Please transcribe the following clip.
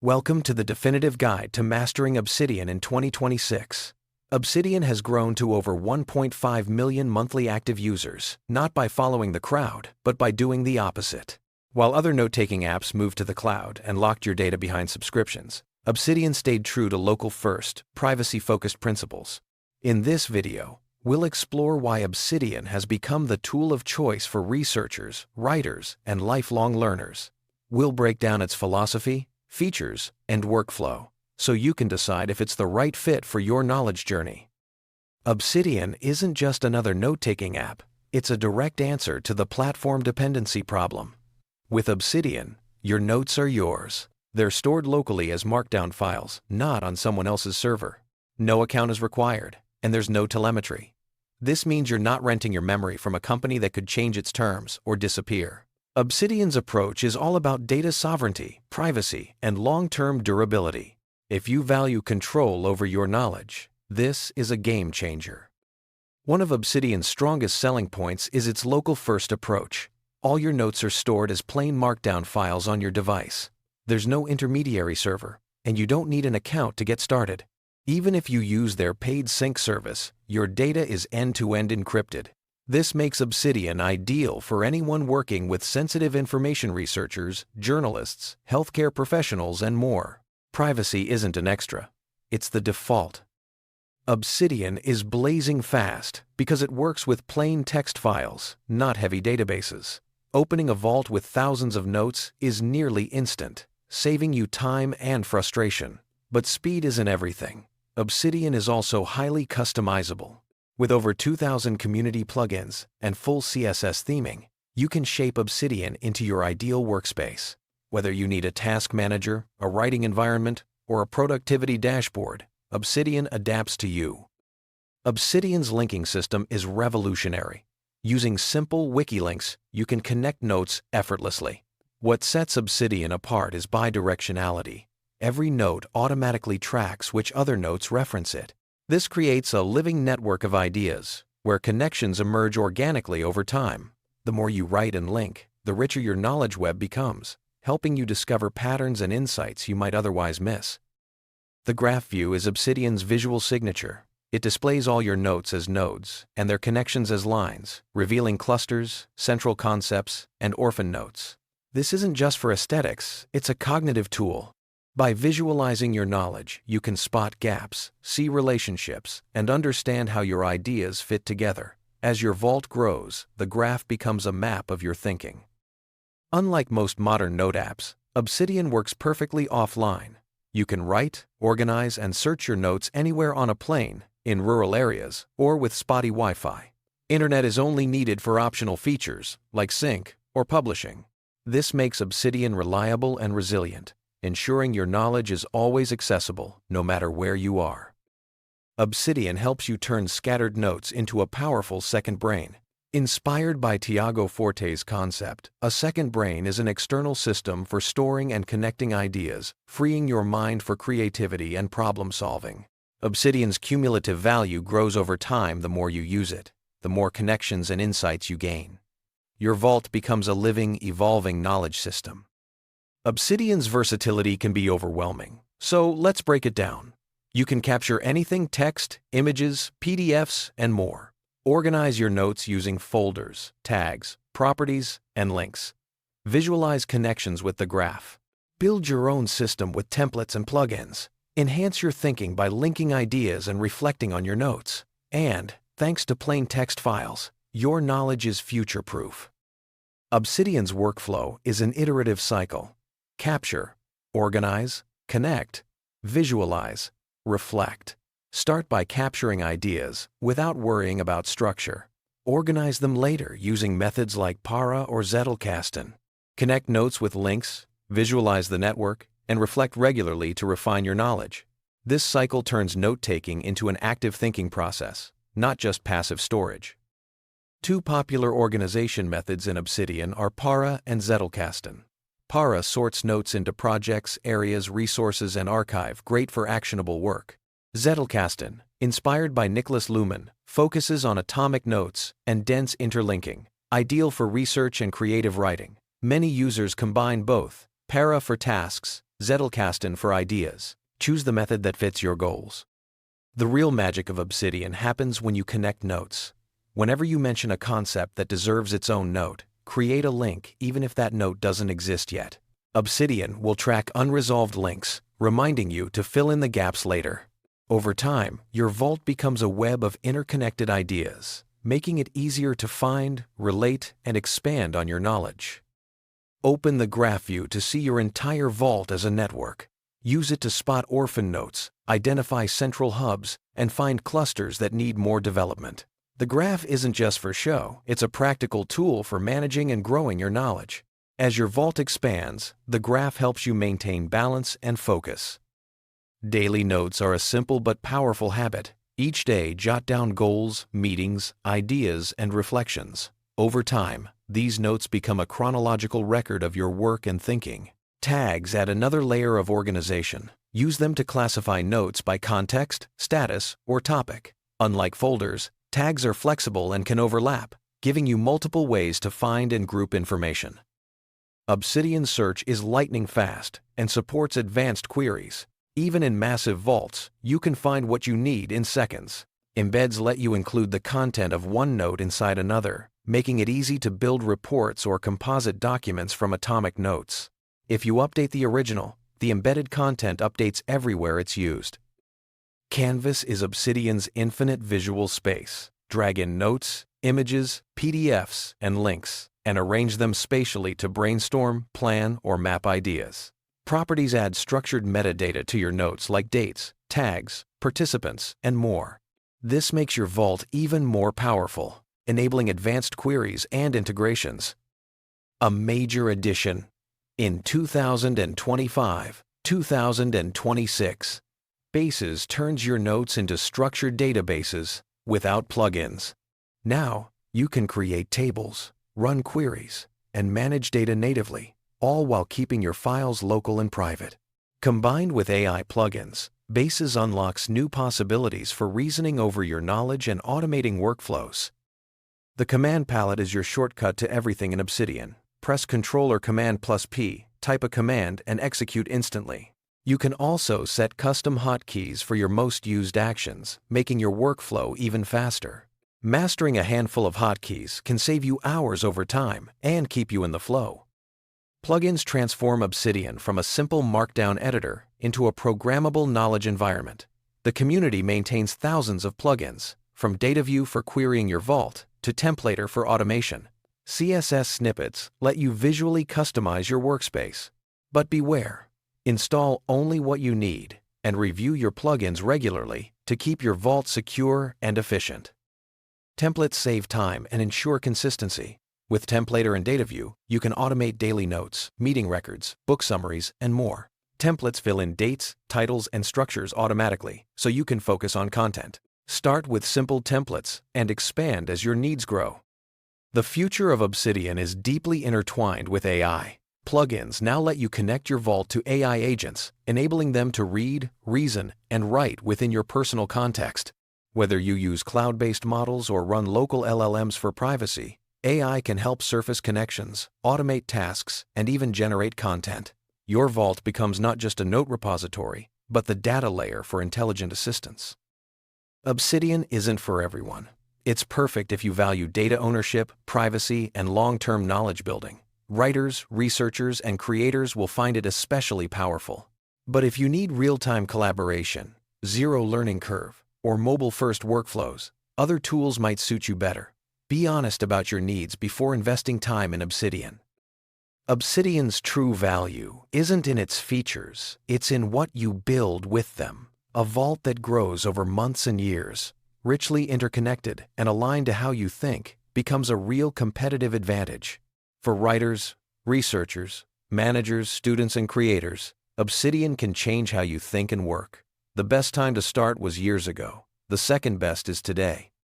Welcome to the definitive guide to mastering Obsidian in 2026. Obsidian has grown to over 1.5 million monthly active users, not by following the crowd, but by doing the opposite. While other note-taking apps moved to the cloud and locked your data behind subscriptions, Obsidian stayed true to local-first, privacy-focused principles. In this video, we'll explore why Obsidian has become the tool of choice for researchers, writers, and lifelong learners. We'll break down its philosophy, features, and workflow, so you can decide if it's the right fit for your knowledge journey. Obsidian isn't just another note-taking app, it's a direct answer to the platform dependency problem. With Obsidian, your notes are yours. They're stored locally as Markdown files, not on someone else's server. No account is required, and there's no telemetry. This means you're not renting your memory from a company that could change its terms or disappear. Obsidian's approach is all about data sovereignty, privacy, and long-term durability. If you value control over your knowledge, this is a game changer. One of Obsidian's strongest selling points is its local-first approach. All your notes are stored as plain Markdown files on your device. There's no intermediary server, and you don't need an account to get started. Even if you use their paid sync service, your data is end-to-end encrypted. This makes Obsidian ideal for anyone working with sensitive information researchers, journalists, healthcare professionals, and more. Privacy isn't an extra, it's the default. Obsidian is blazing fast because it works with plain text files, not heavy databases. Opening a vault with thousands of notes is nearly instant, saving you time and frustration. But speed isn't everything. Obsidian is also highly customizable. With over 2,000 community plugins and full CSS theming, you can shape Obsidian into your ideal workspace. Whether you need a task manager, a writing environment, or a productivity dashboard, Obsidian adapts to you. Obsidian's linking system is revolutionary. Using simple wiki links, you can connect notes effortlessly. What sets Obsidian apart is bidirectionality. Every note automatically tracks which other notes reference it. This creates a living network of ideas, where connections emerge organically over time. The more you write and link, the richer your knowledge web becomes, helping you discover patterns and insights you might otherwise miss. The graph view is Obsidian's visual signature. It displays all your notes as nodes and their connections as lines, revealing clusters, central concepts, and orphan notes. This isn't just for aesthetics, it's a cognitive tool. By visualizing your knowledge, you can spot gaps, see relationships, and understand how your ideas fit together. As your vault grows, the graph becomes a map of your thinking. Unlike most modern note apps, Obsidian works perfectly offline. You can write, organize, and search your notes anywhere on a plane, in rural areas, or with spotty Wi-Fi. Internet is only needed for optional features, like sync or publishing. This makes Obsidian reliable and resilient, ensuring your knowledge is always accessible, no matter where you are. Obsidian helps you turn scattered notes into a powerful second brain. Inspired by Tiago Forte's concept, a second brain is an external system for storing and connecting ideas, freeing your mind for creativity and problem-solving. Obsidian's cumulative value grows over time the more you use it, the more connections and insights you gain. Your vault becomes a living, evolving knowledge system. Obsidian's versatility can be overwhelming, so let's break it down. You can capture anything: text, images, PDFs, and more. Organize your notes using folders, tags, properties, and links. Visualize connections with the graph. Build your own system with templates and plugins. Enhance your thinking by linking ideas and reflecting on your notes. And, thanks to plain text files, your knowledge is future-proof. Obsidian's workflow is an iterative cycle. Capture, organize, connect, visualize, reflect. Start by capturing ideas without worrying about structure. Organize them later using methods like Para or Zettelkasten. Connect notes with links, visualize the network, and reflect regularly to refine your knowledge. This cycle turns note-taking into an active thinking process, not just passive storage. Two popular organization methods in Obsidian are Para and Zettelkasten. Para sorts notes into projects, areas, resources, and archive, great for actionable work. Zettelkasten, inspired by Niklas Luhmann, focuses on atomic notes and dense interlinking, ideal for research and creative writing. Many users combine both, Para for tasks, Zettelkasten for ideas. Choose the method that fits your goals. The real magic of Obsidian happens when you connect notes. Whenever you mention a concept that deserves its own note, create a link even if that note doesn't exist yet. Obsidian will track unresolved links, reminding you to fill in the gaps later. Over time, your vault becomes a web of interconnected ideas, making it easier to find, relate, and expand on your knowledge. Open the graph view to see your entire vault as a network. Use it to spot orphan notes, identify central hubs, and find clusters that need more development. The graph isn't just for show, it's a practical tool for managing and growing your knowledge. As your vault expands, the graph helps you maintain balance and focus. Daily notes are a simple but powerful habit. Each day, jot down goals, meetings, ideas, and reflections. Over time, these notes become a chronological record of your work and thinking. Tags add another layer of organization. Use them to classify notes by context, status, or topic. Unlike folders, tags are flexible and can overlap, giving you multiple ways to find and group information. Obsidian Search is lightning fast and supports advanced queries. Even in massive vaults, you can find what you need in seconds. Embeds let you include the content of one note inside another, making it easy to build reports or composite documents from atomic notes. If you update the original, the embedded content updates everywhere it's used. Canvas is Obsidian's infinite visual space. Drag in notes, images, PDFs, and links, and arrange them spatially to brainstorm, plan, or map ideas. Properties add structured metadata to your notes like dates, tags, participants, and more. This makes your vault even more powerful, enabling advanced queries and integrations. A major addition. In 2025-2026, Bases turns your notes into structured databases without plugins. Now, you can create tables, run queries, and manage data natively, all while keeping your files local and private. Combined with AI plugins, Bases unlocks new possibilities for reasoning over your knowledge and automating workflows. The command palette is your shortcut to everything in Obsidian. Press Ctrl or Command plus P, type a command, and execute instantly. You can also set custom hotkeys for your most used actions, making your workflow even faster. Mastering a handful of hotkeys can save you hours over time and keep you in the flow. Plugins transform Obsidian from a simple Markdown editor into a programmable knowledge environment. The community maintains thousands of plugins, from Dataview for querying your vault to Templater for automation. CSS snippets let you visually customize your workspace. But beware, install only what you need and review your plugins regularly to keep your vault secure and efficient. Templates save time and ensure consistency. With Templater and Dataview, you can automate daily notes, meeting records, book summaries, and more. Templates fill in dates, titles, and structures automatically, so you can focus on content. Start with simple templates and expand as your needs grow. The future of Obsidian is deeply intertwined with AI. Plugins now let you connect your vault to AI agents, enabling them to read, reason, and write within your personal context. Whether you use cloud-based models or run local LLMs for privacy, AI can help surface connections, automate tasks, and even generate content. Your vault becomes not just a note repository, but the data layer for intelligent assistance. Obsidian isn't for everyone. It's perfect if you value data ownership, privacy, and long-term knowledge building. Writers, researchers, and creators will find it especially powerful. But if you need real-time collaboration, zero learning curve, or mobile-first workflows, other tools might suit you better. Be honest about your needs before investing time in Obsidian. Obsidian's true value isn't in its features, it's in what you build with them. A vault that grows over months and years, richly interconnected and aligned to how you think, becomes a real competitive advantage. For writers, researchers, managers, students, and creators, Obsidian can change how you think and work. The best time to start was years ago. The second best is today.